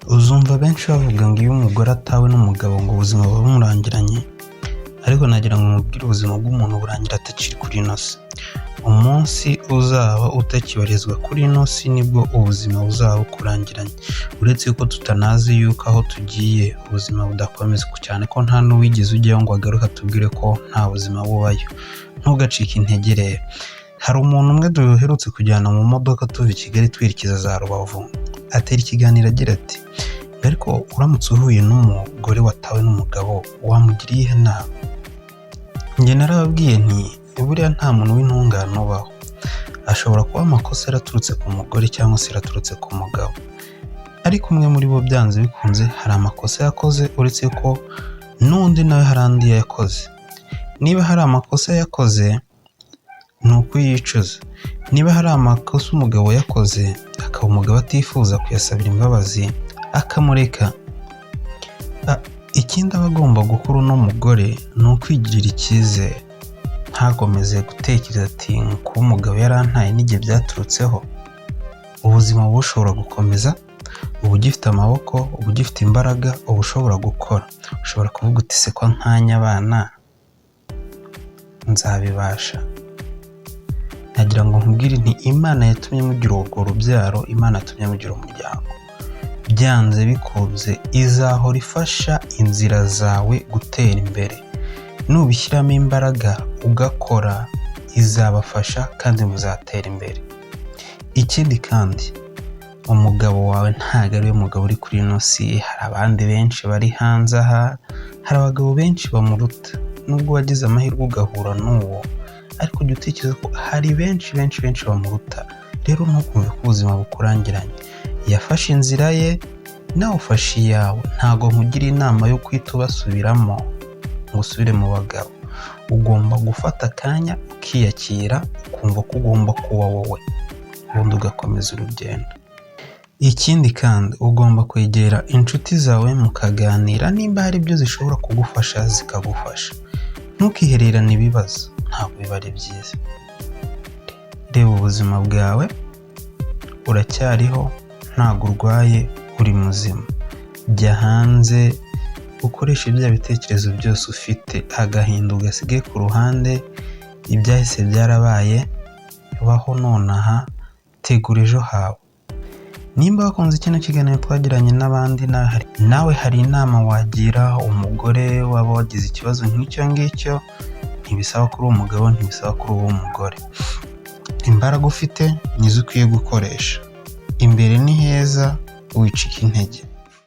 Uzumva benshi bavuga ngo iyo umugore atawe n'umugabo ngo ubuzima buba bumurangiranye, ariko nagira ngo mubwire ubuzima bw'umuntu burangira atakiri kuri ino si. Umunsi uzaba utakibarizwa kuri ino si nibwo ubuzima buzaba bukurangiranye, uretse ko tutanazi yuko aho tugiye ubuzima budakomeza, cyane ko nta n'uwigeze ujyayo ngo agaruke atubwire ko nta buzima bubayo. Ntugacike intege rero. Hari umuntu umwe duherutse kujyana mu modoka tuva i Kigali twerekeza za Rubavu, atera ikiganiro agira ati ariko uramutse uhuye n'umugore watawe n'umugabo wamugiriye ihe nama? Njye narababwiye nti buriya nta muntu w'intungane ubaho. Ashobora kuba amakosa yaraturutse ku mugore cyangwa se yaraturutse ku mugabo, ariko umwe muri bo byanze bikunze hari amakosa yakoze, uretse ko n'undi nawe hari andi yakoze. Niba hari amakosa yakoze ni ukuyicuza. Niba hari amakosa umugabo yakoze akaba umugabo atifuza kuyasabira imbabazi akamureka. Ikindi aba agomba gukora uno mugore ni ukwigirira icyizere, ntakomeze gutekereza ati kuba umugabo yarantaye n'igihe byaturutseho. Ubuzima buba bushobora gukomeza, uba ugifite amaboko, uba ugifite imbaraga, uba ushobora gukora. Ushobora kuvuga uti se ko nkanya abana nzabibasha? Nagira ngo nkubwire nti Imana yatumye mugira urwo rubyaro, Imana yatumye mugira umuryango. Byanze bikunze izahora ifasha inzira zawe gutera imbere. Nubishyiramo imbaraga ugakora, izabafasha kandi muzatera imbere. Ikindi kandi umugabo wawe ntabwo ari we mugabo uri kuri ino si. Hari abandi benshi bari hanze aha, hari abagabo benshi bamuruta. Nubwo wagize amahirwe ugahura n'uwo, ariko jya utekereza ko hari benshi bamuruta. Rero ntukumve ko ubuzima bukurangiranye. Yafashe inzira ye, nawe ufashe iyawe. Ntabwo nkugira inama yo kwita ubasubiramo ngo usubire mu bagabo. Ugomba gufata akanya ukiyakira, ukumva ko ugomba kuba wowe, ubundi ugakomeza urugendo. Ikindi kandi ugomba kwegera inshuti zawe mukaganira, nimba hari ibyo zishobora kugufasha zikagufasha. Ntukihererane ibibazo, ntabwo biba ari byiza. Reba ubuzima bwawe, uracyariho, ntabwo urwaye, uri muzima. Jya hanze ukoreshe bya bitekerezo byose ufite, agahinda ugasige ku ruhande. Ibyahise byarabaye, baho nonaha, tegura ejo hawe. Nimba wakunze kino kiganiro twagiranye n'abandi, nawe hari inama wagira umugore waba wagize ikibazo nk'icyo ngicyo, ntibisaba kuri uwo mugabo, ntibisaba kuri uwo mugore. Imbaraga ufite nizo ukwiye gukoresha. Imbere ni heza, wicika intege.